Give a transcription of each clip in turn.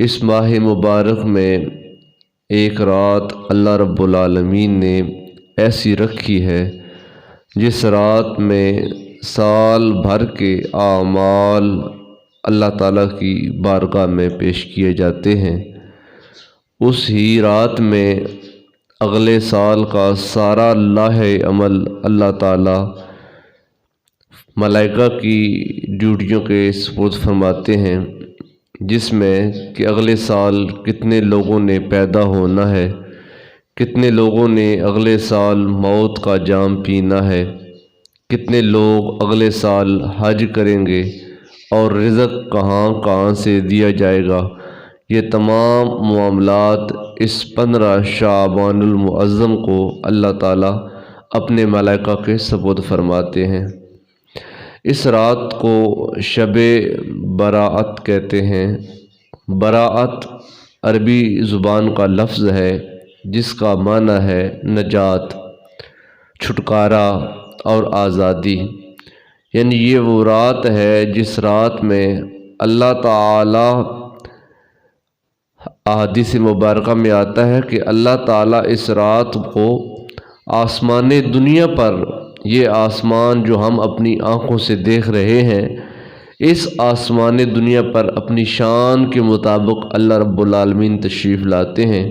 اس ماہ مبارک میں ایک رات اللہ رب العالمین نے ایسی رکھی ہے جس رات میں سال بھر کے اعمال اللہ تعالیٰ کی بارگاہ میں پیش کیے جاتے ہیں۔ اس ہی رات میں اگلے سال کا سارا لاہ عمل اللہ تعالیٰ ملائکہ کی ڈیوٹیوں کے سپرد فرماتے ہیں، جس میں کہ اگلے سال کتنے لوگوں نے پیدا ہونا ہے، کتنے لوگوں نے اگلے سال موت کا جام پینا ہے، کتنے لوگ اگلے سال حج کریں گے اور رزق کہاں کہاں سے دیا جائے گا۔ یہ تمام معاملات اس 15 شعبان المعظم کو اللہ تعالیٰ اپنے ملائکہ کے سپرد فرماتے ہیں۔ اس رات کو شب براءت کہتے ہیں۔ براءت عربی زبان کا لفظ ہے جس کا معنی ہے نجات، چھٹکارا اور آزادی۔ یعنی یہ وہ رات ہے جس رات میں اللہ تعالیٰ، احادیث مبارکہ میں آتا ہے کہ اللہ تعالیٰ اس رات کو آسمان دنیا پر، یہ آسمان جو ہم اپنی آنکھوں سے دیکھ رہے ہیں، اس آسمان دنیا پر اپنی شان کے مطابق اللہ رب العالمین تشریف لاتے ہیں۔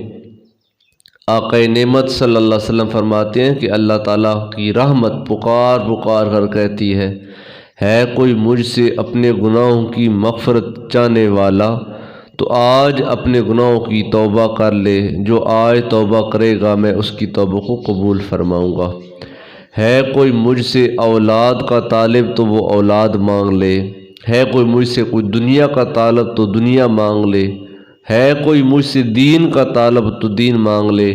آقا نعمت صلی اللہ علیہ وسلم فرماتے ہیں کہ اللہ تعالیٰ کی رحمت پکار پکار کر کہتی ہے کوئی مجھ سے اپنے گناہوں کی مغفرت چاہنے والا تو آج اپنے گناہوں کی توبہ کر لے، جو آج توبہ کرے گا میں اس کی توبہ کو قبول فرماؤں گا۔ ہے کوئی مجھ سے اولاد کا طالب تو وہ اولاد مانگ لے، ہے کوئی مجھ سے کوئی دنیا کا طالب تو دنیا مانگ لے، ہے کوئی مجھ سے دین کا طالب تو دین مانگ لے۔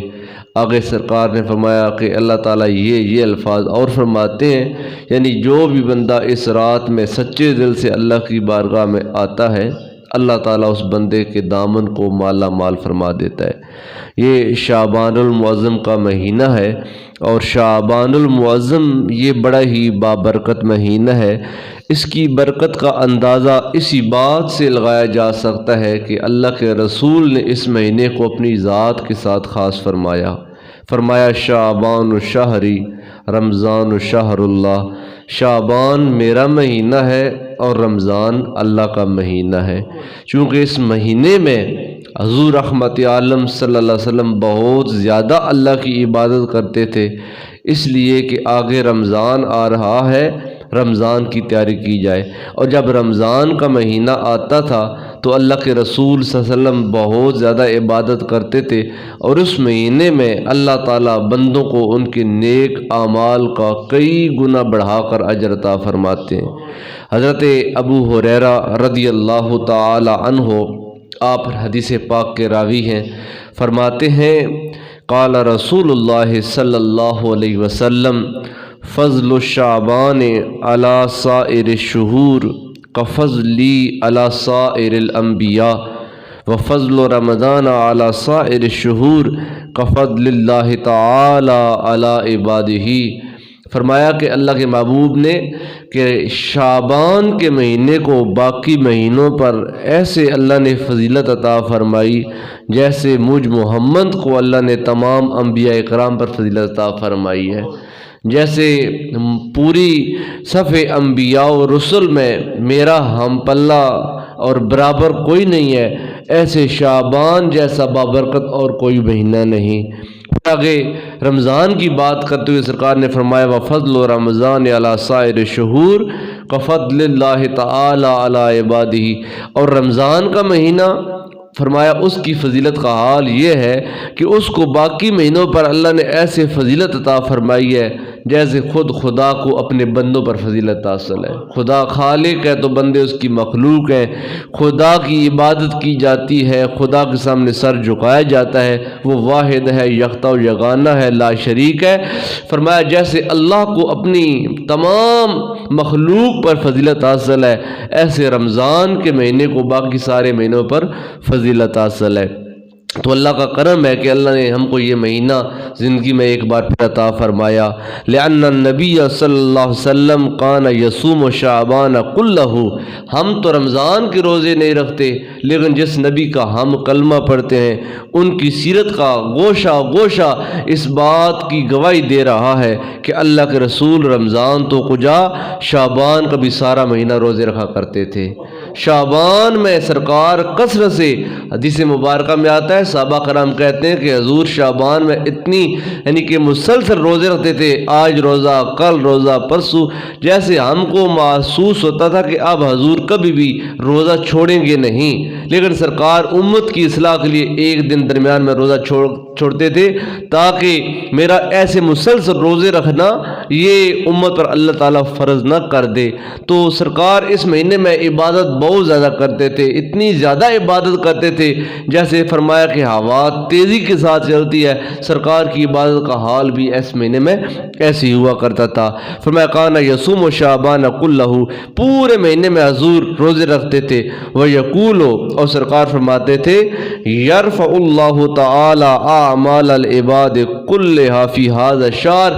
آگے سرکار نے فرمایا کہ اللہ تعالیٰ یہ الفاظ اور فرماتے ہیں، یعنی جو بھی بندہ اس رات میں سچے دل سے اللہ کی بارگاہ میں آتا ہے، اللہ تعالیٰ اس بندے کے دامن کو مالا مال فرما دیتا ہے۔ یہ شعبان المعظم کا مہینہ ہے، اور شعبان المعظم یہ بڑا ہی بابرکت مہینہ ہے۔ اس کی برکت کا اندازہ اسی بات سے لگایا جا سکتا ہے کہ اللہ کے رسول نے اس مہینے کو اپنی ذات کے ساتھ خاص فرمایا شعبان شہری رمضان شہر اللہ، شعبان میرا مہینہ ہے اور رمضان اللہ کا مہینہ ہے۔ چونکہ اس مہینے میں حضور رحمت عالم صلی اللہ علیہ وسلم بہت زیادہ اللہ کی عبادت کرتے تھے، اس لیے کہ آگے رمضان آ رہا ہے، رمضان کی تیاری کی جائے۔ اور جب رمضان کا مہینہ آتا تھا تو اللہ کے رسول صلی اللہ علیہ وسلم بہت زیادہ عبادت کرتے تھے، اور اس مہینے میں اللہ تعالیٰ بندوں کو ان کے نیک اعمال کا کئی گنا بڑھا کر اجر عطا فرماتے ہیں۔ حضرت ابو ہریرہ رضی اللہ تعالی عنہ، آپ حدیث پاک کے راوی ہیں، فرماتے ہیں قال رسول اللہ صلی اللہ علیہ وسلم فضل شعبان علی سائر الشہور کفضلی علی سائر الانبیاء وفضل رمضان علی سائر الشہور کفضل اللہ تعالی علی عبادہ۔ فرمایا کہ اللہ کے محبوب نے کہ شعبان کے مہینے کو باقی مہینوں پر ایسے اللہ نے فضیلت عطا فرمائی جیسے مجھ محمد کو اللہ نے تمام انبیاء اکرام پر فضیلت عطا فرمائی ہے۔ جیسے پوری صف انبیاء و رسل میں میرا ہم پلہ اور برابر کوئی نہیں ہے، ایسے شعبان جیسا بابرکت اور کوئی مہینہ نہیں۔ آگے رمضان کی بات کرتے ہوئے سرکار نے فرمایا وفضل رمضان علی سائر الشہور کفضل اللہ تعالی علی عبادہ، اور رمضان کا مہینہ فرمایا اس کی فضیلت کا حال یہ ہے کہ اس کو باقی مہینوں پر اللہ نے ایسے فضیلت عطا فرمائی ہے جیسے خود خدا کو اپنے بندوں پر فضیلت حاصل ہے۔ خدا خالق ہے تو بندے اس کی مخلوق ہیں، خدا کی عبادت کی جاتی ہے، خدا کے سامنے سر جھکایا جاتا ہے، وہ واحد ہے، یکتا و یگانہ ہے، لا شریک ہے۔ فرمایا جیسے اللہ کو اپنی تمام مخلوق پر فضیلت حاصل ہے، ایسے رمضان کے مہینے کو باقی سارے مہینوں پر فضیلت حاصل ہے۔ تو اللہ کا کرم ہے کہ اللہ نے ہم کو یہ مہینہ زندگی میں ایک بار پھر عطا فرمایا۔ لأن النبی صلی اللہ علیہ وسلم کان یصوم شعبان کلہ، ہم تو رمضان کے روزے نہیں رکھتے، لیکن جس نبی کا ہم کلمہ پڑھتے ہیں ان کی سیرت کا گوشہ گوشہ اس بات کی گواہی دے رہا ہے کہ اللہ کے رسول رمضان تو کجا شعبان کا بھی سارا مہینہ روزے رکھا کرتے تھے۔ شعبان میں سرکار کثرت سے، حدیث مبارکہ میں آتا ہے، صحابہ کرام کہتے ہیں کہ حضور شعبان میں اتنی یعنی کہ مسلسل روزے رکھتے تھے، آج روزہ کل روزہ پرسوں، جیسے ہم کو محسوس ہوتا تھا کہ اب حضور کبھی بھی روزہ چھوڑیں گے نہیں، لیکن سرکار امت کی اصلاح کے لیے ایک دن درمیان میں روزہ چھوڑتے تھے تاکہ میرا ایسے مسلسل روزے رکھنا یہ امت پر اللہ تعالیٰ فرض نہ کر دے۔ تو سرکار اس مہینے میں عبادت بہت زیادہ کرتے تھے، اتنی زیادہ عبادت کرتے تھے جیسے فرمایا کہ ہوا تیزی کے ساتھ چلتی ہے، سرکار کی عبادت کا حال بھی اس مہینے میں ایسے ہی ہوا کرتا تھا۔ فرمایا کان یصوم شعبان کلہ، پورے مہینے میں حضور روزے رکھتے تھے۔ ویقول، اور سرکار فرماتے تھے، یرفع اللہ تعالی اعمال العباد کلھا فی ھذا الشہر،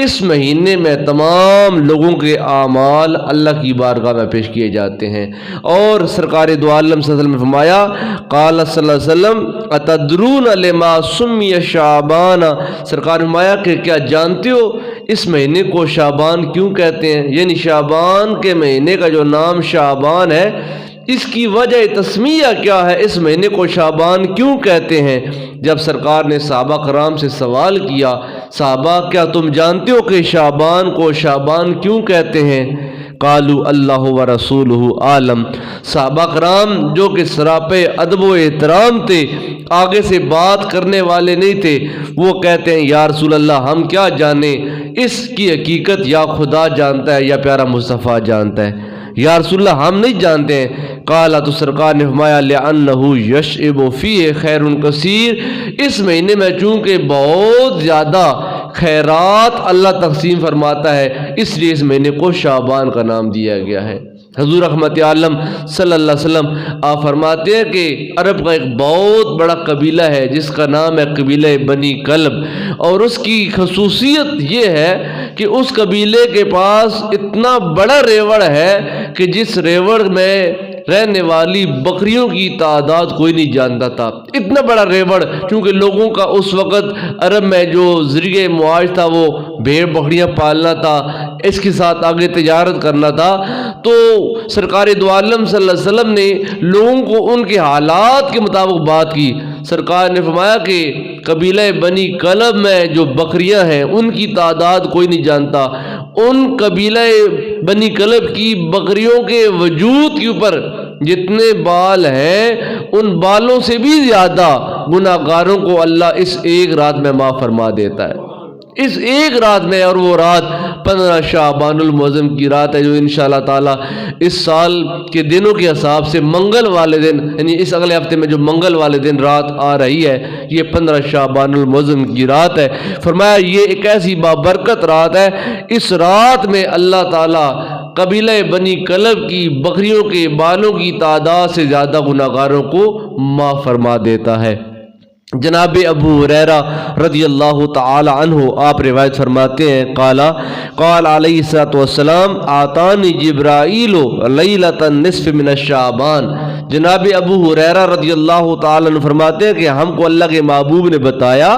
اس مہینے میں تمام لوگوں کے اعمال اللہ کی بارگاہ میں پیش کیے جاتے ہیں۔ اور سرکار دو عالم صلی اللہ علیہ وسلم نے فرمایا، قال صلی اللہ علیہ وسلم اتدرون لما سمی شعبان، سرکار نے فرمایا کہ کیا جانتے ہو اس مہینے کو شعبان کیوں کہتے ہیں؟ یعنی شعبان کے مہینے کا جو نام شعبان ہے اس کی وجہ تسمیہ کیا ہے، اس مہینے کو شعبان کیوں کہتے ہیں؟ جب سرکار نے صحابہ کرام سے سوال کیا، صحابہ کیا تم جانتے ہو کہ شعبان کو شعبان کیوں کہتے ہیں؟ قالوا اللہ و رسولہ عالم، صحابہ کرام جو کہ سراپے ادب و احترام تھے، آگے سے بات کرنے والے نہیں تھے، وہ کہتے ہیں یا رسول اللہ ہم کیا جانیں، اس کی حقیقت یا خدا جانتا ہے یا پیارا مصطفیٰ جانتا ہے، یا رسول اللہ ہم نہیں جانتے ہیں۔ قال، تو سرکار نے فرمایا لأنہ یشعب فیہ خیر کثیر، اس مہینے میں چونکہ بہت زیادہ خیرات اللہ تقسیم فرماتا ہے، اس لیے اس مہینے کو شعبان کا نام دیا گیا ہے۔ حضور رحمت عالم صلی اللہ علیہ وسلم آپ فرماتے ہیں کہ عرب کا ایک بہت بڑا قبیلہ ہے جس کا نام ہے قبیلہ بنی کلب، اور اس کی خصوصیت یہ ہے کہ اس قبیلے کے پاس اتنا بڑا ریوڑ ہے کہ جس ریوڑ میں رہنے والی بکریوں کی تعداد کوئی نہیں جانتا تھا، اتنا بڑا ریوڑ، چونکہ لوگوں کا اس وقت عرب میں جو ذریعہ معاش تھا وہ بھیڑ بکریاں پالنا تھا، اس کے ساتھ آگے تجارت کرنا تھا۔ تو سرکار دو عالم صلی اللہ علیہ وسلم نے لوگوں کو ان کے حالات کے مطابق بات کی۔ سرکار نے فرمایا کہ قبیلہ بنی کلب میں جو بکریاں ہیں ان کی تعداد کوئی نہیں جانتا، ان قبیلہ بنی کلب کی بکریوں کے وجود کے اوپر جتنے بال ہیں ان بالوں سے بھی زیادہ گناہگاروں کو اللہ اس ایک رات میں معاف فرما دیتا ہے، اس ایک رات میں، اور وہ رات 15 شعبان المعظم کی رات ہے جو انشاءاللہ تعالی اس سال کے دنوں کے حساب سے منگل والے دن، یعنی اس اگلے ہفتے میں جو منگل والے دن رات آ رہی ہے یہ 15 شعبان المعظم کی رات ہے۔ فرمایا یہ ایک ایسی بابرکت رات ہے، اس رات میں اللہ تعالی قبیلہ بنی کلب کی بکریوں کے بالوں کی تعداد سے زیادہ گناہگاروں کو معاف فرما دیتا ہے۔ جناب ابو ہریرہ رضی اللہ تعالی عنہ آپ روایت فرماتے ہیں، قال علیہ الصلوۃ والسلام آتانی جبرائیل لیلۃ النصف من شعبان، جناب ابو ہریرہ رضی اللہ تعالی عنہ فرماتے ہیں کہ ہم کو اللہ کے محبوب نے بتایا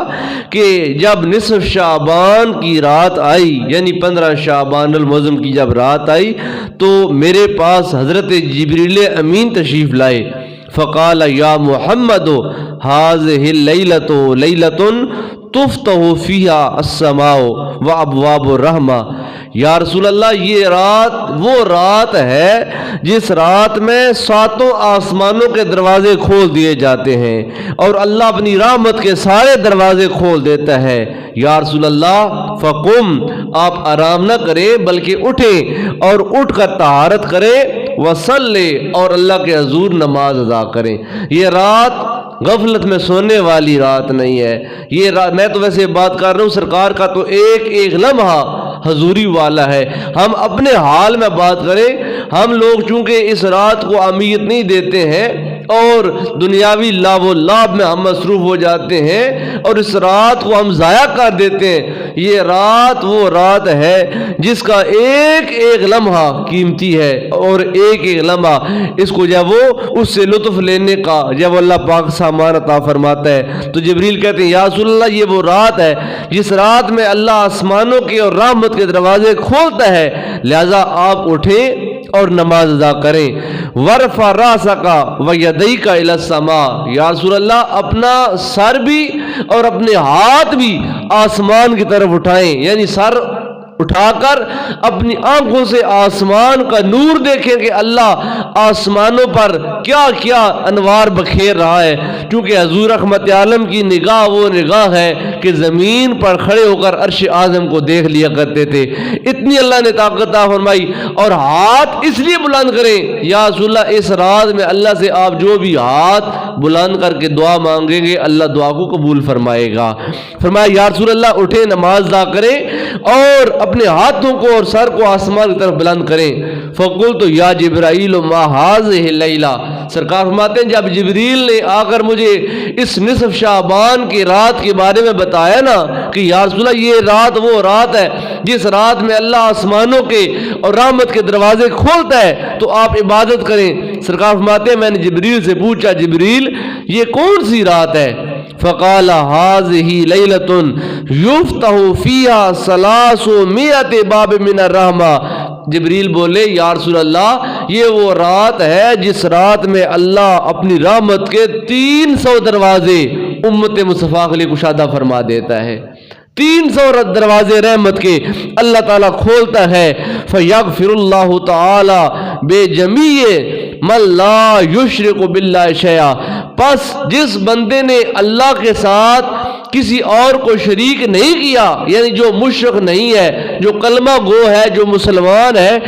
کہ جب نصف شعبان کی رات آئی، یعنی 15 شعبان المعظم کی جب رات آئی تو میرے پاس حضرت جبریل امین تشریف لائے، فقال یا محمد هذه الليلة ليلة تفتح فيها السماء وابواب الرحمہ، یا رسول اللہ یہ رات وہ رات ہے جس رات میں 7 آسمانوں کے دروازے کھول دیے جاتے ہیں اور اللہ اپنی رحمت کے سارے دروازے کھول دیتا ہے۔ یا رسول اللہ فقم، آپ آرام نہ کریں بلکہ اٹھیں اور اٹھ کر طہارت کریں، وصلی، اور اللہ کے حضور نماز ادا کریں۔ یہ رات غفلت میں سونے والی رات نہیں ہے، یہ رات، میں تو ویسے بات کر رہا ہوں، سرکار کا تو ایک ایک لمحہ حضوری والا ہے، ہم اپنے حال میں بات کریں، ہم لوگ چونکہ اس رات کو اہمیت نہیں دیتے ہیں، اور دنیاوی لاب و لاب میں ہم مصروف ہو جاتے ہیں اور اس رات کو ہم ضائع کر دیتے ہیں۔ یہ رات وہ رات ہے جس کا ایک ایک لمحہ قیمتی ہے، اور ایک ایک لمحہ اس کو جب وہ اس سے لطف لینے کا جب اللہ پاک سامان عطا فرماتا ہے۔ تو جبریل کہتے ہیں یا رسول اللہ یہ وہ رات ہے جس رات میں اللہ آسمانوں کے اور رحمت کے دروازے کھولتا ہے، لہذا آپ اٹھیں اور نماز ادا کریں۔ ورفع راسک ویدیک الی السماء، یا رسول اللہ اپنا سر بھی اور اپنے ہاتھ بھی آسمان کی طرف اٹھائیں، یعنی سر اٹھا کر اپنی آنکھوں سے آسمان کا نور دیکھیں کہ اللہ آسمانوں پر کیا کیا انوار بکھیر رہا ہے، کیونکہ حضور رحمت عالم کی نگاہ وہ نگاہ ہے کہ زمین پر کھڑے ہو کر عرش اعظم کو دیکھ لیا کرتے تھے، اتنی اللہ نے طاقت عطا فرمائی۔ اور ہاتھ اس لیے بلند کریں یا رسول اللہ اس رات میں اللہ سے آپ جو بھی ہاتھ بلند کر کے دعا مانگیں گے اللہ دعا کو قبول فرمائے گا۔ فرمایا یا رسول اللہ اٹھیں نماز ادا کریں اور اپنے ہاتھوں کو اور سر کو آسمان کی طرف بلند کریں۔ فقلت یا جبرائیل ما هذه الليلہ، سرکار فرماتے ہیں جب جبریل نے آ کر مجھے اس نصف شعبان کی رات کے بارے میں بتایا نا کہ یا رسول اللہ یہ رات وہ رات ہے جس رات میں اللہ آسمانوں کے اور رحمت کے دروازے کھولتا ہے تو آپ عبادت کریں۔ سرکار فرماتے ہیں میں نے جبریل سے پوچھا جبریل یہ کون سی رات ہے؟ فقال هذه ليلة يفتح فيها 300 باب من الرحمة، جبریل بولے یا رسول اللہ یہ وہ رات ہے جس رات میں اللہ اپنی رحمت کے 300 دروازے امت مصطفیٰ کے لیے کشادہ فرما دیتا ہے۔ 300 دروازے رحمت کے اللہ تعالیٰ کھولتا ہے۔ فیغفر اللہ تعالی بے جمیع من لا یشرک باللہ شیئا، پس جس بندے نے اللہ کے ساتھ کسی اور کو شریک نہیں کیا، یعنی جو مشرک نہیں ہے، جو کلمہ گو ہے، جو مسلمان ہے،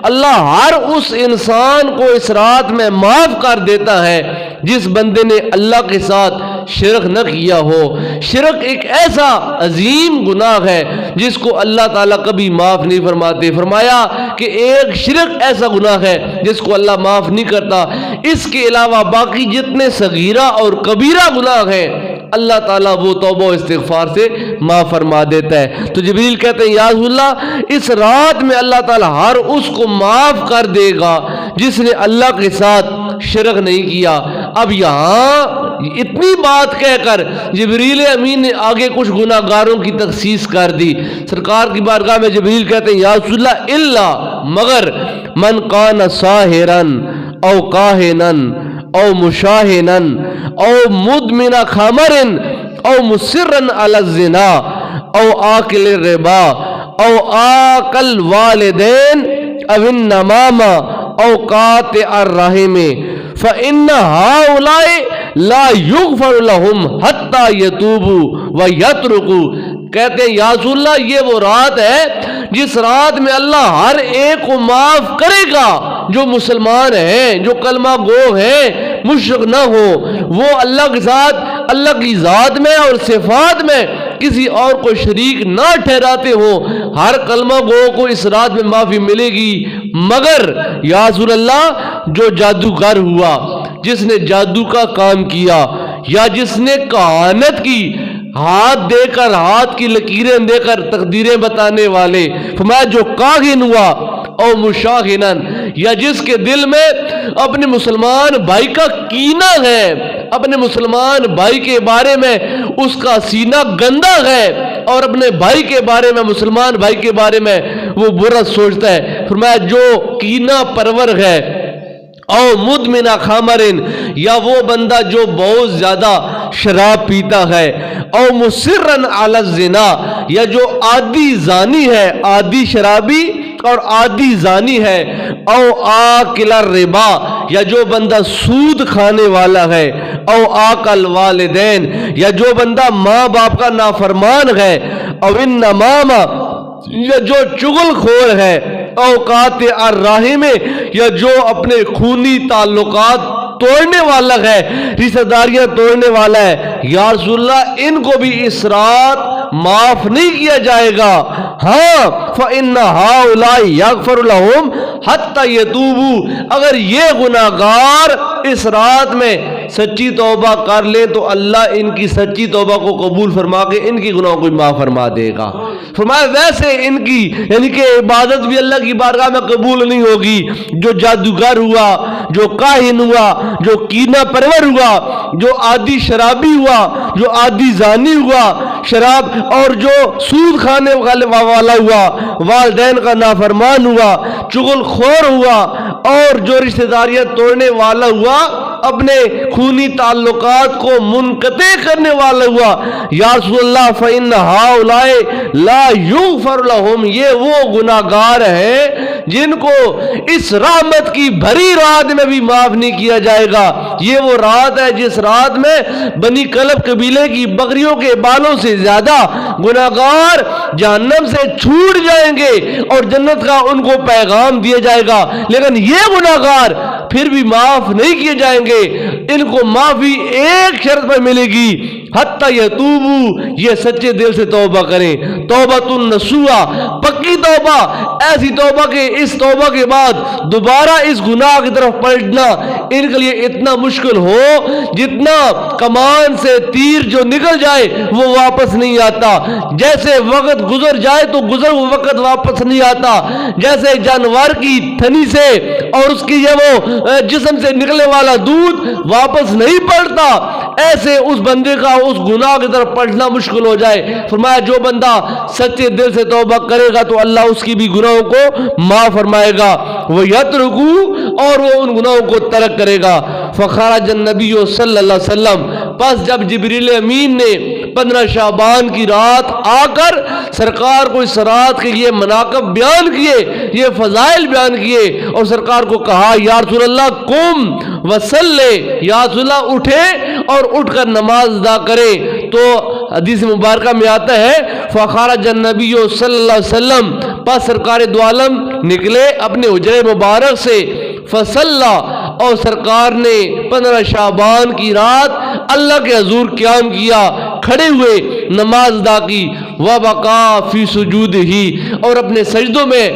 اللہ ہر اس انسان کو اس رات میں معاف کر دیتا ہے جس بندے نے اللہ کے ساتھ شرک نہ کیا ہو۔ شرک ایک ایسا عظیم گناہ ہے جس کو اللہ تعالیٰ کبھی معاف نہیں فرماتے۔ فرمایا کہ ایک شرک ایسا گناہ ہے جس کو اللہ معاف نہیں کرتا، اس کے علاوہ باقی جتنے صغیرہ اور کبیرہ گناہ ہیں اللہ تعالیٰ وہ توبہ و استغفار سے معاف فرما دیتا ہے۔ تو جبریل کہتے ہیں یا رسول اللہ اس رات میں اللہ تعالیٰ ہر اس کو معاف کر دے گا جس نے اللہ کے ساتھ شرک نہیں کیا۔ اب یہاں اتنی بات کہہ کر جبریل امین نے آگے کچھ گناہ گاروں کی تخصیص کر دی۔ سرکار کی بارگاہ میں جبریل کہتے ہیں یا رسول اللہ الا مگر من کان ساحرن او کاہنن او مشاہنن او مدمن خمرن او مسرن علی الزنا او آکل الربا او آکل والدین او النمامہ او قاطع الرحم فإن هؤلاء لا يغفر لهم حتى يتوبوا ويتركوا۔ کہتے ہیں یا رسول اللہ یہ وہ رات ہے جس رات میں اللہ ہر ایک کو معاف کرے گا جو مسلمان ہیں، جو کلمہ گو ہیں، مشرک نہ ہو، وہ اللہ کے ساتھ اللہ کی ذات میں اور صفات میں کسی اور کو شریک نہ ٹھہراتے ہو، ہر کلمہ گو کو اس رات میں معافی ملے گی۔ مگر یا رسول اللہ جو جادوگر ہوا، جس نے جادو کا کام کیا یا جس نے کہانت کی، ہاتھ دے کر ہاتھ کی لکیریں دے کر تقدیریں بتانے والے، فرمایا جو کاہن ہوا او مشاہنن، یا جس کے دل میں اپنے مسلمان بھائی کا کینہ ہے، اپنے مسلمان بھائی کے بارے میں اس کا سینہ گندا ہے اور اپنے بھائی کے بارے میں، مسلمان بھائی کے بارے میں وہ برا سوچتا ہے، فرمایا جو کینہ پرور ہے، او مدمن خمرن، یا وہ بندہ جو بہت زیادہ شراب پیتا ہے، او مسرن علی الزنا، یا جو عادی زانی ہے، عادی شرابی اور عادی زانی ہے، او آکل الربا، یا جو بندہ سود کھانے والا ہے، او آکل والدین، یا جو بندہ ماں باپ کا نافرمان ہے، او النمامہ، یا جو چغل خور ہے، او قاطع الرحم، یا جو اپنے خونی تعلقات توڑنے والا ہے، رشتہ داریاں توڑنے والا ہے، یا رسول اللہ ان کو بھی اس رات معاف نہیں کیا جائے گا۔ ہاں فإن هؤلاء یغفر لهم حتی یتوبوا، اگر یہ گناہگار اس رات میں سچی توبہ کر لیں تو اللہ ان کی سچی توبہ کو قبول فرما کے ان کی گناہوں کو معاف فرما دے گا۔ فرمایا ویسے ان کی یعنی کہ عبادت بھی اللہ کی بارگاہ میں قبول نہیں ہوگی۔ جو جادوگر ہوا، جو کاہن ہوا، جو کینہ پرور ہوا، جو عادی شرابی ہوا، جو عادی زانی ہوا شراب، اور جو سود کھانے والا ہوا، والدین کا نافرمان ہوا، چغل خور ہوا، اور جو رشتہ داریاں توڑنے والا ہوا، اپنے خونی تعلقات کو منقطع کرنے والا ہوا، یا رسول اللہ فإن هؤلاء لا یغفر لهم، یہ وہ گناہگار ہیں جن کو اس رحمت کی بھری رات میں بھی معاف نہیں کیا جائے گا۔ یہ وہ رات ہے جس رات میں بنی کلب قبیلے کی بکریوں کے بالوں سے زیادہ گناہگار جہنم سے چھوٹ جائیں گے اور جنت کا ان کو پیغام دیا جائے گا، لیکن یہ گناہگار پھر بھی معاف نہیں کیے جائیں گے۔ ان کو معافی ایک شرط پر ملے گی، حتی یتوبوا، یہ سچے دل سے توبہ کریں، توبۃ النصوح، پکی توبہ، ایسی توبہ کہ اس توبہ کے بعد دوبارہ اس گناہ کی طرف پلٹنا ان کے لیے اتنا مشکل ہو جتنا کمان سے تیر جو نکل جائے وہ واپس نہیں آتا، جیسے وقت گزر جائے تو گزر وہ وقت واپس نہیں آتا، جیسے جانور کی تھنی سے اور اس کی یہ وہ جسم سے نکلنے والا دودھ واپس نہیں پلٹتا، ایسے اس بندے کا اس گناہ کی طرف پلٹنا مشکل ہو جائے۔ فرمایا جو بندہ سچے دل سے توبہ کرے گا تو اللہ اس کی بھی گناہوں کو معاف فرمائے گا، وہ یترکو، اور وہ ان گناہوں کو ترک کرے گا۔ فخرج النبی صلی اللہ علیہ وسلم، پس جب جبریل امین نے 15 شعبان کی رات آ کر سرکار کو اس رات کے یہ مناقب بیان کیے، یہ فضائل بیان کیے، اور سرکار کو کہا یا رسول اللہ قم وصلی، یا رسول اللہ اٹھے اور اٹھ کر نماز ادا کرے، تو حدیث مبارکہ میں آتا ہے فخرج النبی صلی اللہ علیہ وسلم، پس سرکار دو عالم نکلے اپنے حجرے مبارک سے، فصلی، اور سرکار نے 15 شعبان کی رات اللہ کے حضور قیام کیا، کھڑے ہوئے نماز ادا کی، وبکا فی سجودہ، اور اپنے سجدوں میں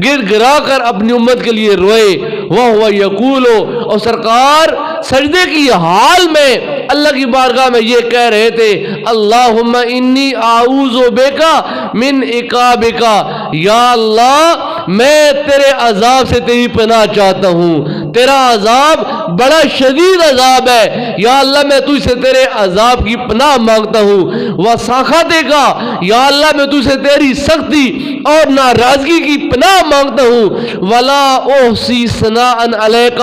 گر گرا کر اپنی امت کے لیے روئے، وہو یقول، اور سرکار سجدے کی حال میں اللہ کی بارگاہ میں یہ کہہ رہے تھے اللہم انی اعوذ بکا من عقابک، یا اللہ میں تیرے عذاب سے تیری پناہ چاہتا ہوں، تیرا عذاب بڑا شدید عذاب ہے، یا اللہ میں تجھ سے تیرے عذاب کی پناہ مانگتا ہوں، وسخطک، یا اللہ میں تجھ سے تیری سختی اور ناراضگی کی پناہ مانگتا ہوں، ولا احصی ثناء علیک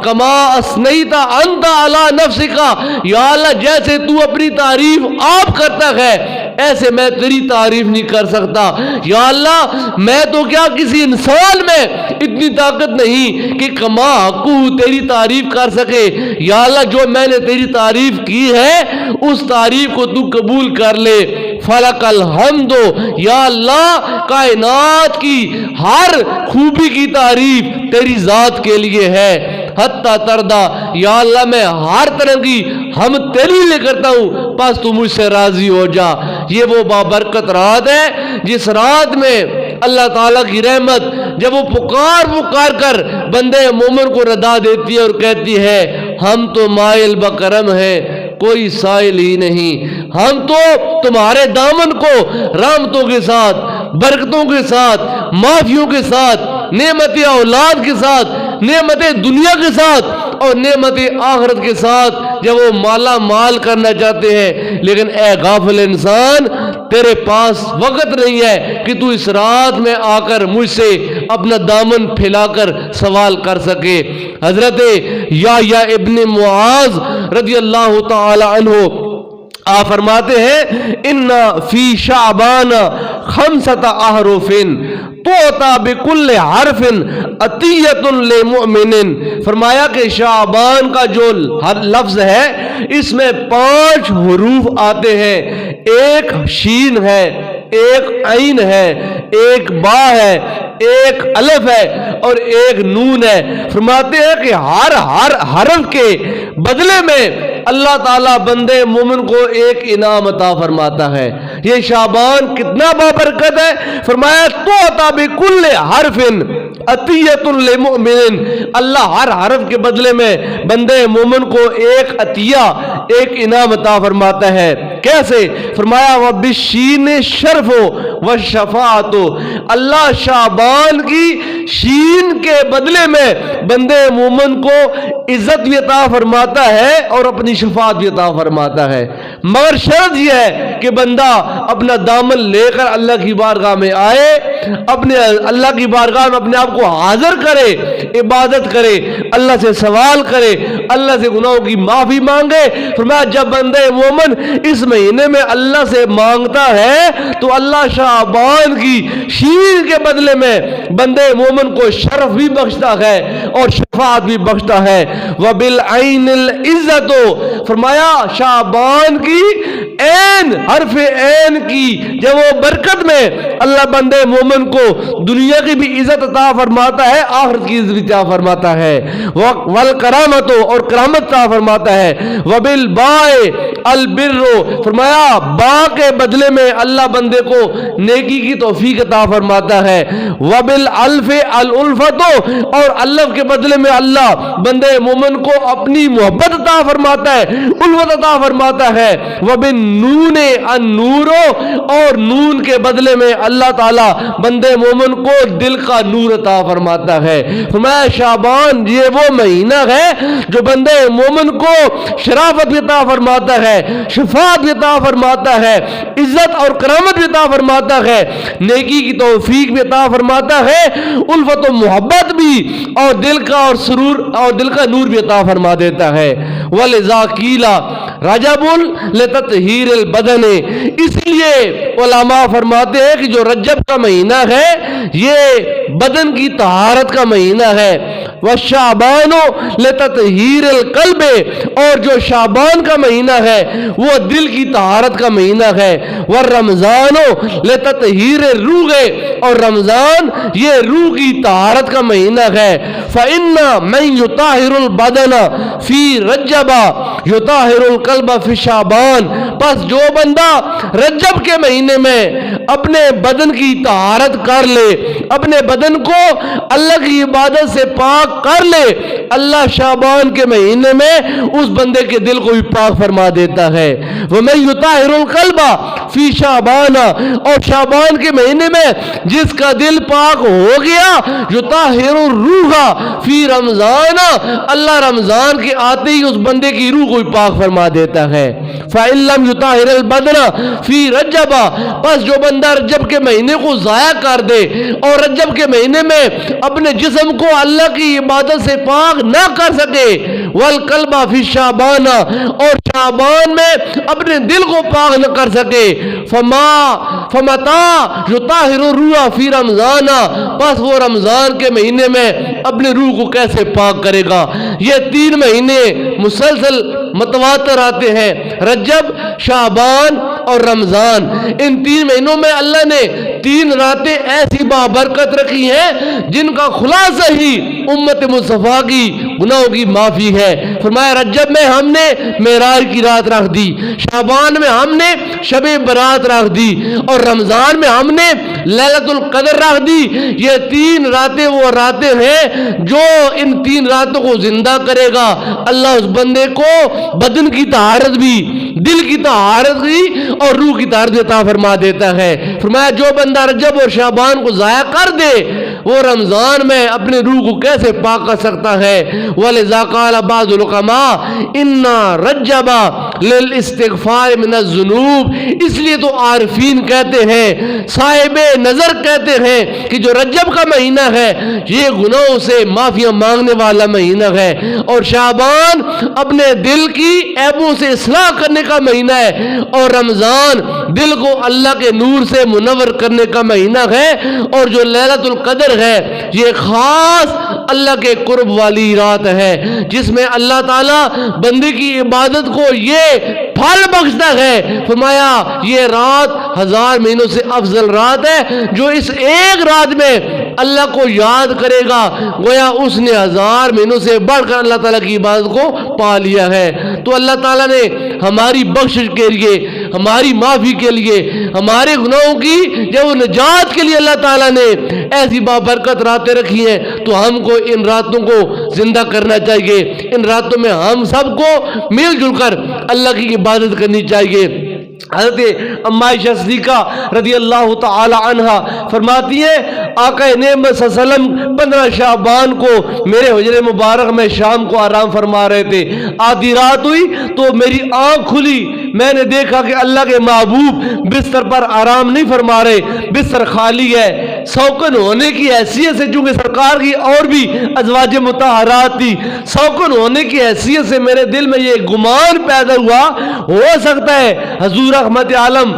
کما اثنیت انت علی نفسک، یا اللہ جیسے تو اپنی تعریف آپ کرتا ہے ایسے میں تیری تعریف نہیں کر سکتا، یا اللہ میں تو کیا کسی انسان میں اتنی طاقت نہیں کہ کما حقو تیری تعریف کر سکے، یا اللہ جو میں نے تیری تعریف کی ہے اس تعریف کو تو قبول کر لے، فلک الحمد، یا اللہ کائنات کی ہر خوبی کی تعریف تیری ذات کے لیے ہے، حتی تردا، یا اللہ میں ہر طرح کی ہم تیری لیے کرتا ہوں پس تو مجھ سے راضی ہو جا۔ یہ وہ بابرکت رات ہے جس رات میں اللہ تعالیٰ کی رحمت جب وہ پکار کر بندے مومن کو ردا دیتی ہے اور کہتی ہے ہم تو مائل بکرم ہیں، کوئی سائل ہی نہیں، ہم تو تمہارے دامن کو رحمتوں کے ساتھ، برکتوں کے ساتھ، معافیوں کے ساتھ، نعمت اولاد کے ساتھ، نعمت دنیا کے ساتھ اور نعمت آخرت کے ساتھ جب وہ مالا مال کرنا چاہتے ہیں، لیکن اے غافل انسان تیرے پاس وقت نہیں ہے کہ تو اس رات میں آ کر مجھ سے اپنا دامن پھیلا کر سوال کر سکے۔ حضرت یحییٰ ابن معاذ رضی اللہ تعالی عنہ آپ فرماتے ہیں ان فی شعبان 5 احرف توتا بکل حرف عطیۃ للمؤمن، فرمایا کہ شعبان کا جو لفظ ہے اس میں 5 حروف آتے ہیں، ایک شین ہے، ایک عین ہے، ایک با ہے، ایک الف ہے اور ایک نون ہے۔ فرماتے ہیں کہ ہر حرف کے بدلے میں اللہ تعالیٰ بندے مومن کو ایک انعام عطا فرماتا ہے۔ یہ شعبان کتنا بابرکت ہے، فرمایا تو عطا بکل حرف عطیۃ للمؤمن، اللہ ہر حرف کے بدلے میں بندے مومن کو ایک عطیہ، ایک انعام عطا فرماتا ہے۔ کیسے؟ فرمایا وبالشین شرف والشفاعت، اللہ شعبان کی شین کے بدلے میں بندے مومن کو عزت بھی عطا فرماتا ہے اور اپنی شفاعت بھی عطا فرماتا ہے، مگر شرط یہ ہے کہ بندہ اپنا دامن لے کر اللہ کی بارگاہ میں آئے، اپنے اللہ کی بارگاہ میں اپنے آپ کو حاضر کرے، عبادت کرے، اللہ سے سوال کرے، اللہ سے گناہوں کی معافی مانگے۔ فرمایا جب بندے مومن اس مہینے میں اللہ سے مانگتا ہے تو اللہ شعبان کی شین کے بدلے میں بندے مومن کو شرف بھی بخشتا ہے اور شفاعت بھی بخشتا ہے۔ وبالعین العزت، فرمایا شعبان کی عین، حرف عین کی جب وہ برکت میں اللہ بندے مومن کو دنیا کی بھی عزت عطا فرماتا ہے، آخرت کی عزت بھی عطا فرماتا ہے، والکرامت، اور کرامت عطا فرماتا ہے۔ وبالباء البر، فرمایا با کے بدلے میں اللہ بندے کو نیکی کی توفیق عطا فرماتا ہے۔ وبالالف الالفت، اور الف کے بدلے میں اللہ بندے مومن کو اپنی محبت عطا فرماتا ہے، الفت عطا فرماتا ہے۔ وبالنون النور، اور نون کے بدلے میں اللہ تعالی بندے مومن کو دل کا نور عطا فرماتا ہے۔ فرمایا شعبان یہ وہ مہینہ ہے جو بندے مومن کو شرافت بھی عطا فرماتا ہے، شفاعت بھی عطا فرماتا ہے، عزت اور کرامت بھی عطا فرماتا ہے، نیکی کی توفیق بھی عطا فرماتا ہے، الفت و محبت بھی، اور دل کا اور سرور اور دل کا نور بھی عطا فرما دیتا ہے۔ وَلِذَا قِيلَ رجب لتطہیر البدن، اس لیے علماء فرماتے ہیں کہ جو رجب کا مہینہ ہے یہ بدن کی طہارت کا مہینہ ہے۔ وشعبان لتطہیر القلب، اور جو شعبان کا مہینہ ہے وہ دل کی طہارت کا مہینہ ہے۔ والرمضان لتطہیر الروح، اور رمضان یہ روح کی طہارت کا مہینہ ہے۔ فإن من يطهر البدن في رجب يطهر القلب في شعبان، پس جو بندہ رجب کے مہینے میں اپنے بدن کی طہارت کر لے، اپنے بدن کو اللہ کی عبادت سے پاک کر لے، اللہ شعبان کے مہینے میں اس بندے کے دل کو بھی پاک فرما دیتا ہے۔ وَمَن يُطَهِّرُ الْقَلْبَ فِي شَعْبَانَ، اور شعبان کے مہینے میں جس کا دل پاک ہو گیا، يُطَهِّرُ الرُّوحَ فِي رمضان، اللہ رمضان کے آتے ہی اس بندے کی روح کو بھی پاک فرما دیتا ہے۔ فَإِن لَّمْ يُطَهِّرِ الْبَدْنَ فِي رَجَبَ، پس جو بندہ رجب کے مہینے کو ضائع کر دے اور رجب کے مہینے میں اپنے جسم کو اللہ کی عبادت سے پاک نہ کر سکے، والقلب فی شعبان، اور شعبان میں اپنے دل کو پاک نہ کر سکے، فمتا یطہر الروح فی رمضان، پس وہ رمضان کے مہینے میں اپنے روح کو کیسے پاک کرے گا؟ یہ 3 مہینے مسلسل متواتر آتے ہیں، رجب، شعبان اور رمضان۔ ان 3 مہینوں میں اللہ نے 3 راتیں ایسی بابرکت رکھی ہیں جن کا خلاصہ ہی امت مصطفیٰ کی گناہوں کی معافی ہے۔ فرمایا رجب میں ہم نے معراج کی رات رکھ دی، شعبان میں ہم نے شب برات رکھ دی، اور رمضان میں ہم نے لیلۃ القدر رکھ دی۔ یہ 3 راتیں وہ راتیں ہیں جو ان 3 راتوں کو زندہ کرے گا، اللہ اس بندے کو بدن کی طہارت بھی، دل کی طہارت بھی اور روح کی طہارت عطا فرما دیتا ہے۔ فرمایا جو بندہ رجب اور شعبان کو ضائع کر دے وہ رمضان میں اپنے روح کو کیسے پاک کر سکتا ہے؟ وَلِذَا قَالَ بَعْضُ الْعُلَمَاء إِنَّ رَجَّبَ لِلْإِسْتِغْفَارِ مِنَ الذُّنُوبِ، اس لیے تو عارفین کہتے ہیں، صاحب نظر کہتے ہیں کہ جو رجب کا مہینہ ہے یہ گناہوں سے معافیاں مانگنے والا مہینہ ہے، اور شعبان اپنے دل کی عیبوں سے اصلاح کرنے کا مہینہ ہے، اور رمضان دل کو اللہ کے نور سے منور کرنے کا مہینہ ہے، اور جو لیلۃ القدر ہے یہ خاص اللہ کے قرب والی رات ہے، جس میں اللہ تعالیٰ بندے کی عبادت کو یہ پھل بخشتا ہے۔ فرمایا یہ رات 1000 مہینوں سے افضل رات ہے، جو اس ایک رات میں اللہ کو یاد کرے گا گویا اس نے 1000 مہینوں سے بڑھ کر اللہ تعالیٰ کی عبادت کو پا لیا ہے۔ تو اللہ تعالیٰ نے ہماری بخشش کے لیے، ہماری معافی کے لیے، ہمارے گناہوں کی جب وہ نجات کے لیے اللہ تعالیٰ نے ایسی بابرکت راتیں رکھی ہیں، تو ہم کو ان راتوں کو زندہ کرنا چاہیے۔ ان راتوں میں ہم سب کو مل جل کر اللہ کی عبادت کرنی چاہیے۔ حضرت اما عائشہ صدیقہ رضی اللہ تعالی عنہ فرماتی ہیں آقا نعمت صلی اللہ علیہ وسلم 15 شعبان کو میرے حجرے مبارک میں شام کو آرام فرما رہے تھے۔ آدھی رات ہوئی تو میری آنکھ کھلی، میں نے دیکھا کہ اللہ کے محبوب بستر پر آرام نہیں فرما رہے، بستر خالی ہے۔ سوکن ہونے کی حیثیت سے، چونکہ سرکار کی اور بھی ازواج مطہرات تھی، سوکن ہونے کی حیثیت سے میرے دل میں یہ گمان پیدا ہوا، ہو سکتا ہے حضور رحمت عالم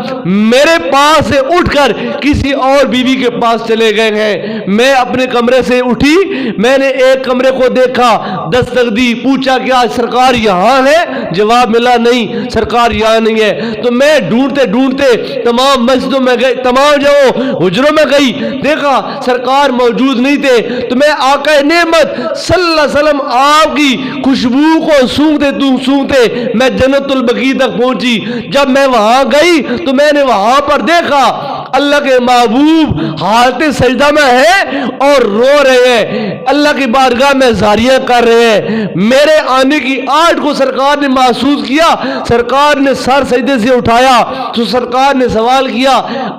میرے پاس سے اٹھ کر کسی اور بیوی کے پاس چلے گئے ہیں۔ میں اپنے کمرے سے اٹھی، میں نے ایک کمرے کو دیکھا، دستک دی، پوچھا کہ آج سرکار یہاں ہے؟ جواب ملا نہیں، سرکار یہاں نہیں ہے۔ تو میں ڈھونڈتے ڈھونڈتے تمام مسجدوں میں گئی، تمام جو حجروں میں گئی، دیکھا سرکار موجود نہیں تھے۔ تو میں آقا نعمت صلی اللہ علیہ وسلم آپ کی خوشبو کو سونگتے میں جنت البقیع تک پہنچی۔ جب میں وہاں گئی تو میں نے وہاں پر دیکھا اللہ کے محبوب حالت سجدہ میں ہے اور رو رہے ہیں، اللہ کی بارگاہ میں زاریاں کر رہے ہیں۔ میرے آنے کی آہٹ کو سرکار نے محسوس کیا، سرکار نے سر سجدے سے اٹھایا تو سرکار نے سوال کیا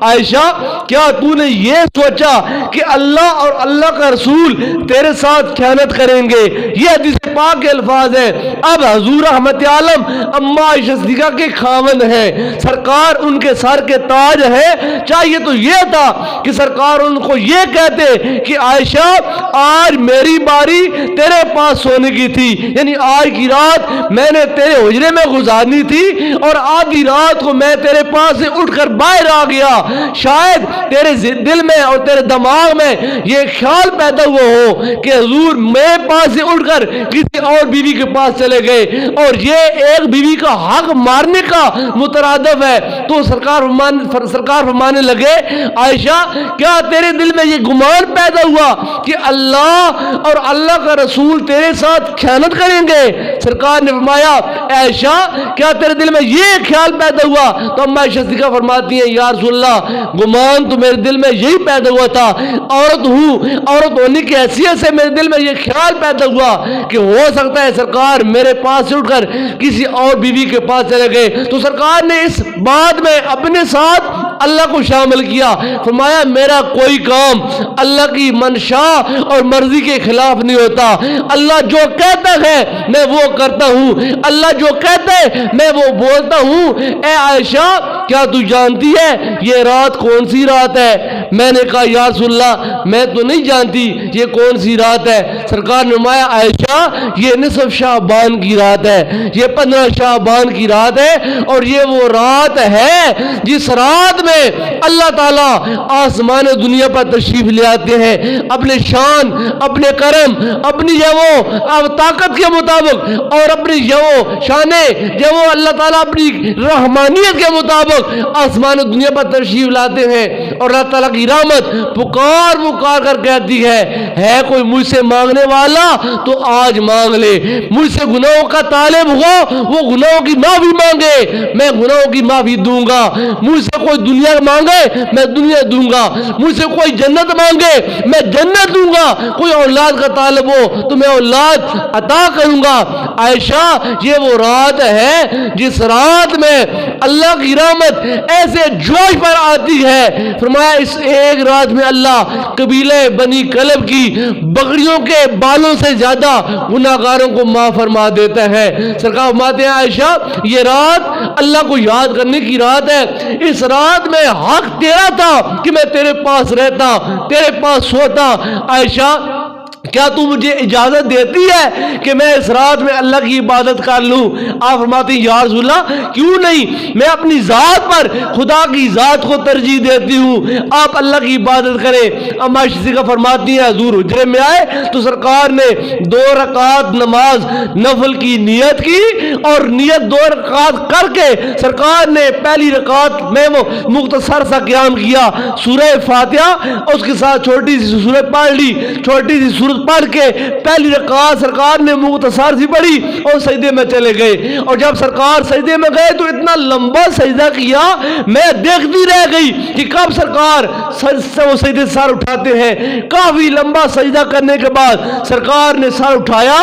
عائشہ کیا تو نے یہ سوچا کہ اللہ اور اللہ کا رسول تیرے ساتھ خیانت کریں گے؟ یہ حدیث پاک کے الفاظ ہیں۔ اب حضور رحمت عالم اما عائشہ صدیقہ کے خاوند ہے، سرکار ان کے سر کے تاج ہے۔ چاہیے تو یہ تھا کہ سرکار ان کو یہ کہتے کہ عائشہ آج میری باری تیرے پاس سونے کی تھی، یعنی آج کی رات میں نے تیرے حجرے میں گزارنی تھی اور آدھی رات کو میں تیرے پاس سے اٹھ کر باہر آ گیا۔ شاید تیرے دل میں اور تیرے دماغ میں یہ خیال پیدا ہوا ہو کہ حضور میرے پاس سے اٹھ کر کسی اور بیوی کے پاس چلے گئے اور یہ ایک بیوی کا حق مارنے کا مترادف ہے۔ تو سرکار فرمانے لگے عائشہ کیا تیرے دل میں یہ گمان پیدا ہوا کہ اللہ اور اللہ کا رسول تیرے ساتھ خیانت کریں گے؟ سرکار نے فرمایا عائشہ کیا تیرے دل میں یہ خیال پیدا ہوا؟ تو اما عائشہ صدیقہ فرماتی ہیں یا رسول اللہ گمان تو میرے دل میں یہی پیدا ہوا تھا، عورت ہوں، عورت ہونے کی حیثیت سے میرے دل میں یہ خیال پیدا ہوا کہ ہو سکتا ہے سرکار میرے پاس سے اٹھ کر کسی اور بیوی کے پاس چلے گئے۔ تو سرکار نے اس بات میں اپنے ساتھ اللہ کو شامل کیا، فرمایا میرا کوئی کام اللہ کی منشا اور مرضی کے خلاف نہیں ہوتا، اللہ جو کہتا ہے میں وہ کرتا ہوں، اللہ جو کہتا ہے میں وہ بولتا ہوں۔ اے عائشہ کیا تو جانتی ہے یہ رات کون سی رات ہے؟ میں نے کہا یا رسول اللہ میں تو نہیں جانتی یہ کون سی رات ہے۔ سرکار نے فرمایا عائشہ یہ نصف شعبان کی رات ہے، یہ 15 شعبان کی رات ہے اور یہ وہ رات ہے جس رات میں اللہ تعالیٰ آسمان دنیا پر تشریف لے آتے ہیں اپنے شان، اپنے کرم، اپنی طاقت کے مطابق اور اپنی شانے اللہ تعالیٰ اپنی رحمانیت کے مطابق آسمان دنیا پر تشریف لاتے ہیں اور اللہ تعالیٰ کی رحمت پکار کر کہتی ہے کوئی مجھ سے مانگنے والا تو آج مانگ لے، مجھ سے گناہوں کا طالب ہو وہ گناہوں کی معافی مانگے، میں گناہوں کی معافی دوں گا۔ مجھ سے کوئی دنیا مانگے میں دنیا دوں گا، مجھ سے کوئی جنت مانگے میں جنت دوں گا، کوئی اولاد کا طالب ہو تو میں اولاد عطا کروں گا۔ عائشہ یہ وہ رات ہے جس رات میں اللہ کی رحمت ایسے جوش پر آتی ہے۔ فرمایا اس ایک رات میں اللہ قبیلہ بنی کلب کی بکریوں کے بالوں سے زیادہ گناہگاروں کو معاف فرما دیتا ہے۔ سرکار فرماتے ہیں عائشہ یہ رات اللہ کو یاد کرنے کی رات ہے، اس رات میں حق تیرا تھا کہ میں تیرے پاس رہتا، تیرے پاس سوتا۔ عائشہ کیا تو مجھے اجازت دیتی ہے کہ میں اس رات میں اللہ کی عبادت کر لوں؟ آپ فرماتے ہیں یا رسول اللہ کیوں نہیں، میں اپنی ذات پر خدا کی ذات کو ترجیح دیتی ہوں، آپ اللہ کی عبادت کریں۔ اما عائشہ فرماتی ہیں حضور حجرے میں آئے تو سرکار نے 2 رکعت نماز نفل کی نیت کی، اور نیت 2 رکعت کر کے سرکار نے پہلی رکعت میں وہ مختصر سا قیام کیا، سورہ فاتحہ اس کے ساتھ چھوٹی سی سورہ پڑھ لی، چھوٹی سی سورت پڑھ کے پہلی رکعت سرکار نے مختصر سی پڑھی اور سجدے میں چلے گئے۔ اور جب سرکار سجدے میں گئے تو اتنا لمبا سجدہ کیا، میں دیکھتی رہ گئی کہ کب سرکار وہ سجدے سے سر اٹھاتے ہیں۔ کافی لمبا سجدہ کرنے کے بعد سرکار نے سر اٹھایا،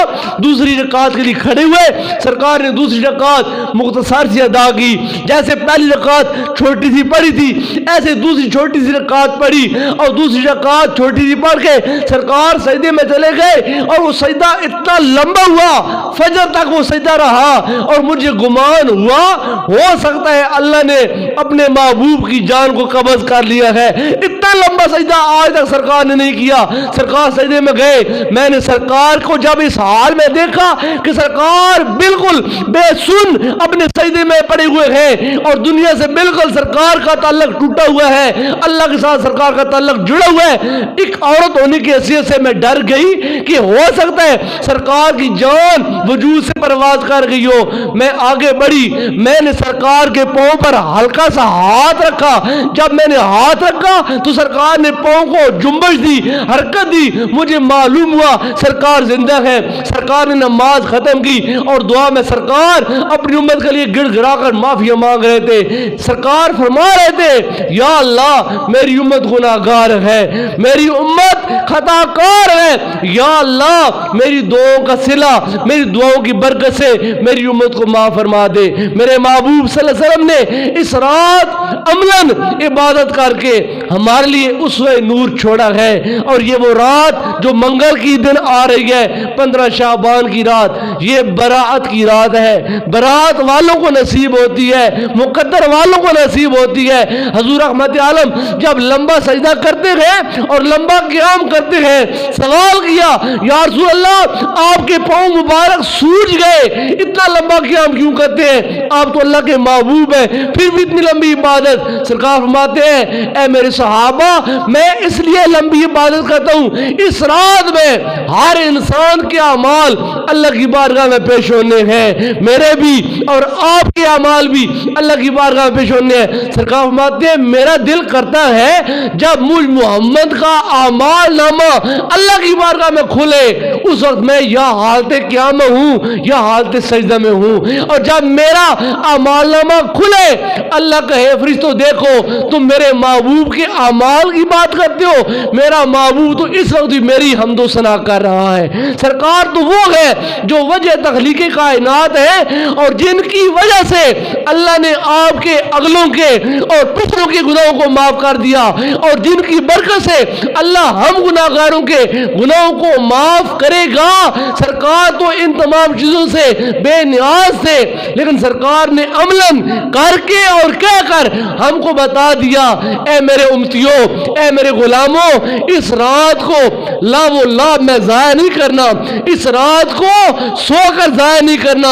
دوسری رکعت کے لیے کھڑے ہوئے، سرکار نے دوسری رکعت مختصر سی ادا کی، جیسے پہلی رکعت چھوٹی سی پڑھی تھی ایسے دوسری چھوٹی سی رکعت پڑھی، اور دوسری رکعت چھوٹی سی پڑھ کے سرکار سجدے میں چلے گئے، اور وہ سجدہ اتنا لمبا ہوا، فجر تک وہ سجدہ رہا، اور مجھے گمان ہوا ہو سکتا ہے اللہ نے اپنے محبوب کی جان کو قبض کر لیا ہے، اتنا لمبا سجدہ آج تک سرکار نے نہیں کیا۔ سرکار سجدے میں گئے، میں نے سرکار کو جب اس حال میں دیکھا کہ سرکار بالکل بے سن اپنے سجدے میں پڑے ہوئے ہیں، اور دنیا سے بالکل سرکار کا تعلق ٹوٹا ہوا ہے، اللہ کے ساتھ سرکار کا تعلق جڑا ہوا ہے، ایک عورت ہونے کی حیثیت سے میں ڈر گئی کہ ہو سکتا ہے سرکار کی جان وجود سے پرواز کر گئی ہو۔ میں آگے بڑھی، میں نے سرکار کے پاؤں پر ہلکا سا ہاتھ رکھا، جب میں نے ہاتھ رکھا تو سرکار نے پاؤں کو جنبش دی، حرکت دی، مجھے معلوم ہوا سرکار زندہ ہے۔ سرکار نے نماز ختم کی اور دعا میں سرکار اپنی امت کے لیے گڑ گڑا کر معافی مانگ رہے تھے۔ سرکار فرما رہے تھے یا اللہ میری امت گناہگار ہے، میری امت خطا کار ہے، یا اللہ میری دعاؤں کا صلہ، میری دعاؤں کی برکت سے میری امت کو معاف فرما دے۔ میرے محبوب صلی اللہ علیہ وسلم نے اس رات عملاً عبادت کر کے ہمارے لیے اسوہ نور چھوڑا ہے، اور یہ وہ رات جو منگل کی دن آ رہی ہے، 15 شعبان کی رات، یہ براعت کی رات ہے۔ براعت والوں کو نصیب ہوتی ہے، مقدر والوں کو نصیب ہوتی ہے۔ حضور رحمت عالم جب لمبا سجدہ کرتے ہیں اور لمبا قیام کرتے ہیں، سوال کیا یا رسول اللہ آپ کے پاؤں مبارک سوج گئے، اتنا لمبا قیام کیوں کرتے ہیں؟ آپ تو اللہ کے محبوب ہیں، پھر بھی اتنی لمبی عبادت؟ سرکار فرماتے ہیں اے میرے صحابہ میں اس لیے لمبی عبادت کرتا ہوں، اس رات میں ہر انسان کے اعمال اللہ کی بارگاہ میں پیش ہونے ہیں، میرے بھی اور آپ کے اعمال بھی اللہ کی بارگاہ میں پیش ہونے ہیں۔ سرکار فرماتے ہیں میرا دل کرتا ہے جب مجھ محمد کا اعمال نامہ اللہ کی بارگاہ میں کھلے، اس وقت میں یا حالت قیام میں ہوں یا حالت سجدہ میں ہوں، اور جب میرا اعمال نامہ کھلے اللہ کہے فرشتوں دیکھو تم میرے محبوب کے اعمال کی بات کرتے ہو، میرا محبوب تو اس وقت بھی میری حمد و ثنا کر رہا ہے۔ سرکار تو وہ ہے جو وجہ تخلیق کائنات ہے، اور جن کی وجہ سے اللہ نے آپ کے اگلوں کے اور پچھلوں کے گناہوں کو معاف کر دیا، اور جن کی برکت سے اللہ ہم گناہگاروں کے گناہوں کو معاف کرے گا۔ سرکار تو ان تمام چیزوں سے بے نیاز تھے، لیکن سرکار نے عملاً کر کے اور کہہ کر ہم کو بتا دیا اے میرے امتیوں، اے میرے غلاموں، اس رات کو لا و لا میں ضائع نہیں کرنا، اس رات کو سو کر ضائع نہیں کرنا،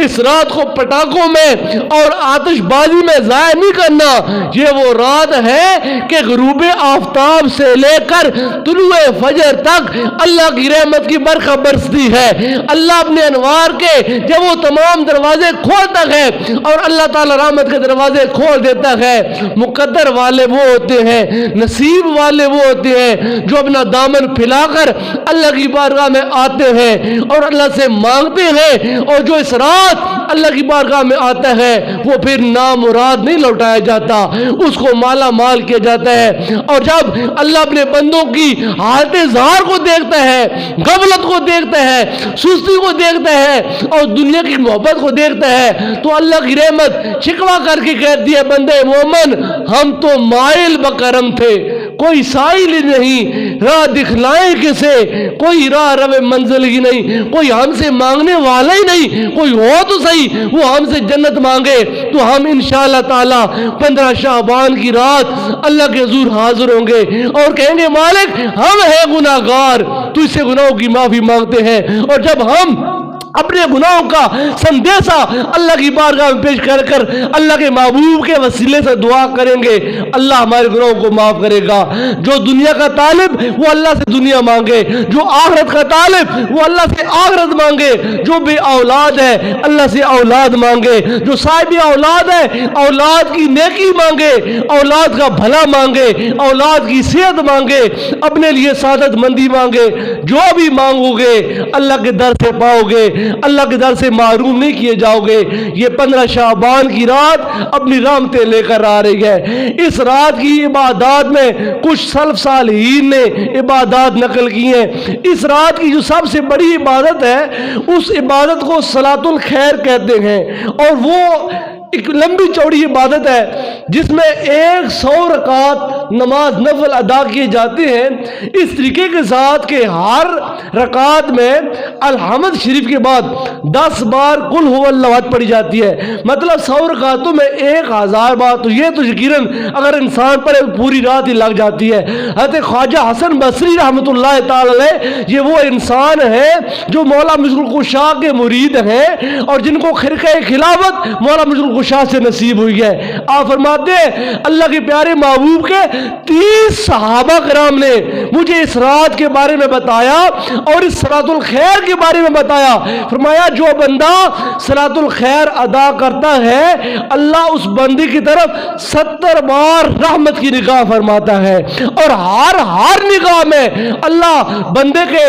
اس رات کو پٹاخوں میں اور آتش بازی میں ضائع نہیں کرنا۔ یہ وہ رات ہے کہ غروب آفتاب سے لے کر طلوع فجر تک اللہ کی رحمت کی برکت برستی ہے۔ اللہ اپنے انوار کے جب وہ تمام دروازے کھولتا ہے اور اللہ تعالی رحمت کے دروازے کھول دیتا ہے، مقدر والے وہ ہوتے ہیں، نصیب والے وہ ہوتے ہیں جو اپنا دامن پھیلا کر اللہ کی بارگاہ میں آتے ہیں اور اللہ سے مانگتے ہیں، اور جو اس رات اللہ کی بارگاہ میں آتا ہے وہ پھر نامراد نہیں لوٹایا جاتا، اس کو مالا مال کیا جاتا ہے۔ اور جب اللہ اپنے بندوں کی حالت ظاہر کو دیکھتا ہے، غفلت کو دیکھتا ہے، سستی کو دیکھتا ہے اور دنیا کی محبت کو دیکھتا ہے، تو اللہ کی رحمت شکوہ کر کے کہتی ہے بندے مومن ہم تو مائل بکرم تھے، کوئی سائل ہی نہیں، راہ دکھلائیں کسے، کوئی راہ رو منزل ہی نہیں، کوئی ہم سے مانگنے والا ہی نہیں، کوئی ہو تو صحیح وہ ہم سے جنت مانگے تو ہم انشاءاللہ تعالی 15 شعبان کی رات اللہ کے حضور حاضر ہوں گے اور کہیں گے مالک ہم ہیں گناہ گار، تجھ سے گناہوں کی معافی مانگتے ہیں۔ اور جب ہم اپنے گناہوں کا سندیسہ اللہ کی بارگاہ میں پیش کر کر اللہ کے محبوب کے وسیلے سے دعا کریں گے، اللہ ہمارے گناہوں کو معاف کرے گا۔ جو دنیا کا طالب وہ اللہ سے دنیا مانگے، جو آخرت کا طالب وہ اللہ سے آخرت مانگے، جو بے اولاد ہے اللہ سے اولاد مانگے، جو صاحب اولاد ہے اولاد کی نیکی مانگے، اولاد کا بھلا مانگے، اولاد کی صحت مانگے، اپنے لیے سعادت مندی مانگے۔ جو بھی مانگو گے اللہ کے در سے پاؤ گے، اللہ کے در سے محروم نہیں کیے جاؤ گے۔ یہ 15 شعبان کی رات اپنی رحمتیں لے کر آ رہی ہے۔ اس رات کی عبادات میں کچھ سلف صالحین نے عبادات نقل کی ہیں۔ اس رات کی جو سب سے بڑی عبادت ہے اس عبادت کو صلاۃ الخیر کہتے ہیں، اور وہ ایک لمبی چوڑی عبادت ہے جس میں 100 رکعت نماز نفل ادا کیے جاتے ہیں، اس طریقے کے ساتھ کہ ہر رکعت میں الحمد شریف کے بعد 10 بار قل هو اللہ احد پڑھی جاتی ہے۔ مطلب 100 رکعتوں میں 1000 بار، تو یہ تو یقیناً اگر انسان پڑھے پوری رات ہی لگ جاتی ہے۔ حضرت خواجہ حسن بصری رحمۃ اللہ تعالی علیہ یہ وہ انسان ہے جو مولا مشکل کشا کے مرید ہیں اور جن کو خرقہ خلافت مولا مشکل کشا سے نصیب ہوئی ہے۔ آپ فرماتے ہیں اللہ کے پیارے محبوب کے 30 صحابہ کرام نے مجھے اس رات کے بارے میں بتایا اور اس صلاۃ الخیر کے بارے میں بتایا۔ فرمایا جو بندہ صلاۃ الخیر ادا کرتا ہے اللہ اس بندے کی طرف 70 بار رحمت کی نگاہ فرماتا ہے، اور ہر نگاہ میں اللہ بندے کے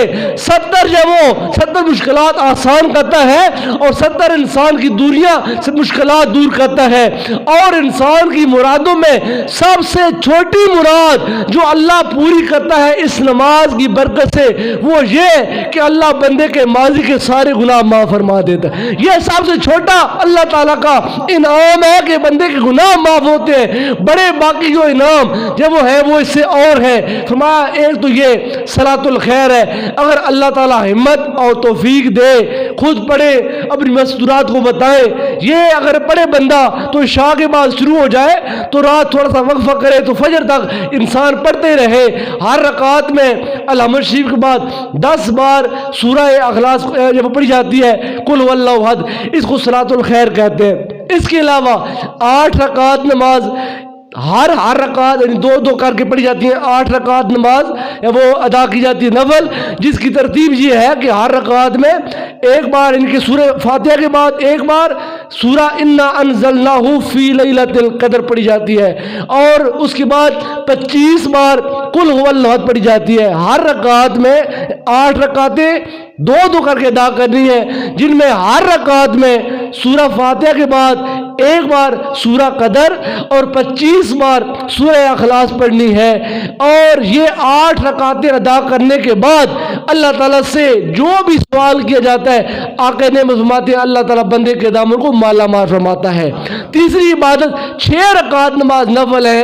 70 مشکلات آسان کرتا ہے اور 70 انسان کی دوریاں سے مشکلات دور کرتا ہے۔ اور انسان کی مرادوں میں سب سے چھوٹی مراد جو اللہ پوری کرتا ہے اس نماز کی برکت سے وہ یہ کہ اللہ بندے کے ماضی کے سارے گناہ معاف فرما دیتا ہے۔ یہ سب سے چھوٹا اللہ تعالیٰ کا انعام ہے کہ بندے کے گناہ معاف ہوتے ہیں۔ بڑے باقی جو انعام جب وہ ہے وہ اس سے اور ہے۔ فرمایا ایک تو یہ صلاۃ الخیر ہے، اگر اللہ تعالیٰ ہمت اور توفیق دے خود پڑھے اپنی مستورات کو بتائے، یہ اگر پڑھے بندہ تو عشاء کے بعد شروع ہو جائے تو رات تھوڑا سا وقفہ کرے تو فجر تک انسان پڑھتے رہے۔ ہر رکعت میں الحمد شریف کے بعد 10 بار سورہ اخلاص جب پڑھی جاتی ہے قل هو اللہ احد، اس کو صلاۃ الخیر کہتے ہیں۔ اس کے علاوہ 8 رکعت نماز ہر رکعت یعنی 2 کر کے پڑھی جاتی ہیں۔ 8 رکعت نماز وہ ادا کی جاتی ہے نفل، جس کی ترتیب یہ ہے کہ ہر رکعت میں ایک بار ان کے سورہ فاتحہ کے بعد ایک بار سورہ انا انزلناہ فی لیلۃ القدر پڑھی جاتی ہے، اور اس کے بعد 25 بار قل هو اللہ احد پڑھی جاتی ہے۔ ہر رکعت میں 8 رکعتیں 2 کر کے ادا کرنی ہے، جن میں ہر رکعت میں سورہ فاتحہ کے بعد ایک بار سورہ قدر اور 25 بار سورہ اخلاص پڑھنی ہے۔ اور یہ 8 رکعتیں ادا کرنے کے بعد اللہ تعالیٰ سے جو بھی سوال کیا جاتا ہے آقا نے فرماتے ہیں اللہ تعالیٰ بندے کے دامن کو مالا مال فرماتا ہے۔ تیسری عبادت 6 رکعت نماز نفل ہے،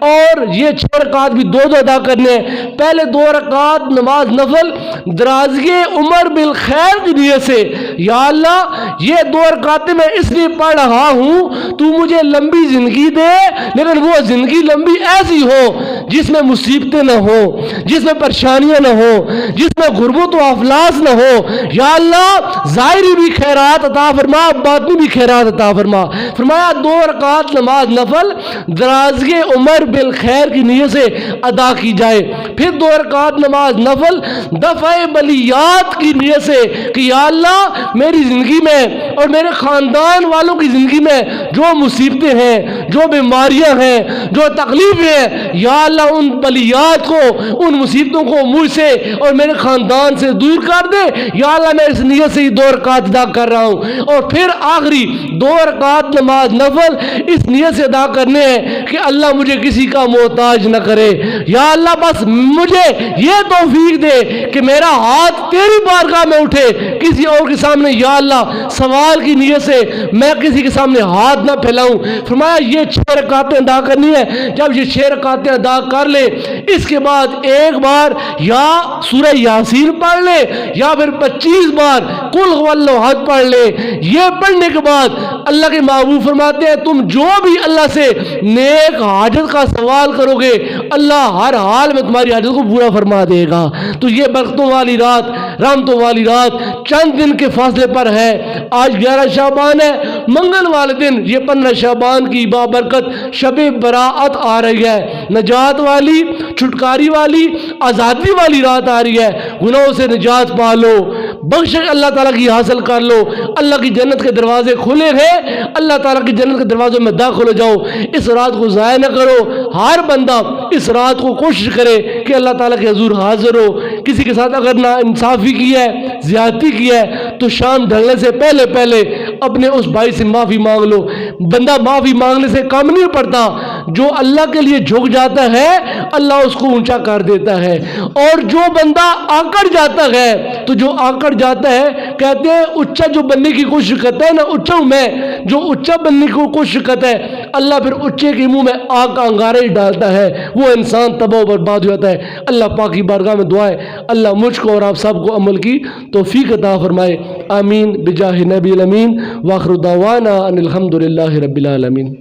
اور یہ 6 رکعت بھی 2 ادا کرنے ہیں۔ پہلے 2 رکعت نماز نفل درازی عمر بالخیر کی نیت سے، یا اللہ یہ 2 رکعتیں میں اس لیے پڑھ رہا ہوں تو مجھے لمبی زندگی دے، لیکن وہ زندگی لمبی ایسی ہو جس میں مصیبتیں نہ ہو، جس میں پریشانیاں نہ ہو، جس میں غربت و افلاس نہ ہو۔ یا اللہ ظاہری بھی خیرات عطا فرما، باطنی بھی خیرات عطا فرما۔ فرمایا 2 رکعت نماز نفل درازی عمر بالخیر کی نیت سے ادا کی جائے، پھر 2 رکعت نماز نفل دفع بلیات کی نیت سے کہ یا اللہ میری زندگی میں اور میرے خاندان والوں کی زندگی میں جو مصیبتیں ہیں، جو بیماریاں ہیں، جو تکلیفیں ہیں، یا اللہ ان بلیات کو، ان مصیبتوں کو مجھ سے اور میرے خاندان سے دور کر دے۔ یا اللہ میں اس نیت سے ہی 2 رکعت ادا کر رہا ہوں، اور پھر آخری 2 رکعت نماز نفل اس نیت سے ادا کرنے ہیں کہ اللہ مجھے کسی کا محتاج نہ کرے۔ یا اللہ بس مجھے یہ توفیق دے کہ میرا ہاتھ تیری بارگاہ میں اٹھے، کسی اور کے سامنے یا اللہ سوال کی نیت نیت سے میں کسی کے سامنے ہاتھ نہ پھیلاؤں. فرمایا یہ 6 رکعتیں ادا کرنی ہے. جب یہ 6 رکعتیں ادا کر لے اس کے بعد ایک بار یا سورہ یاسین پڑھ لے یا پھر 25 بار قل هو اللہ احد پڑھ لے. یہ پڑھنے کے بعد اللہ کے محبوب فرماتے ہیں تم جو بھی اللہ سے نیک حاجت کا سوال کرو گے اللہ ہر حال میں تمہاری حاجت کو پورا فرما دے گا. تو یہ برکتوں والی رات، رحمتوں والی رات چند دن کے فاصلے پر ہے. آج 11 شعبان ہے، منگل والے دن یہ 15 شعبان کی بابرکت شب براءت آ رہی ہے. نجات والی، چھٹکاری والی، آزادی والی رات آ رہی ہے. گناہوں سے نجات پا لو، بخشش اللہ تعالیٰ کی حاصل کر لو. اللہ کی جنت کے دروازے کھلے ہیں، اللہ تعالیٰ کی جنت کے دروازوں میں داخل ہو جاؤ. اس رات کو ضائع نہ کرو. ہر بندہ اس رات کو کوشش کرے کہ اللہ تعالیٰ کے حضور حاضر ہو. کسی کے ساتھ اگر نا انصافی کی ہے، زیادتی کی ہے تو شام ڈھلنے سے پہلے پہلے اپنے اس بھائی سے معافی مانگ لو. بندہ معافی مانگنے سے کم نہیں پڑتا. جو اللہ کے لیے جھک جاتا ہے اللہ اس کو اونچا کر دیتا ہے. اور جو بندہ آکڑ جاتا ہے تو جو آکڑ جاتا ہے کہتے ہیں اونچا جو بننے کی کوشش کرتا ہے نا اونچا ہوں میں، جو اونچا بننے کی کوشش کرتا ہے اللہ پھر اونچے کے منہ میں آگ کا انگارہ ہی ڈالتا ہے. وہ انسان تباہ و برباد ہو جاتا ہے. اللہ پاک کی بارگاہ میں دعا ہے اللہ مجھ کو اور آپ سب کو عمل کی توفیق عطا فرمائے. آمین بجاہ نبی الامین. واخر دعوانا ان الحمد للہ رب العالمین.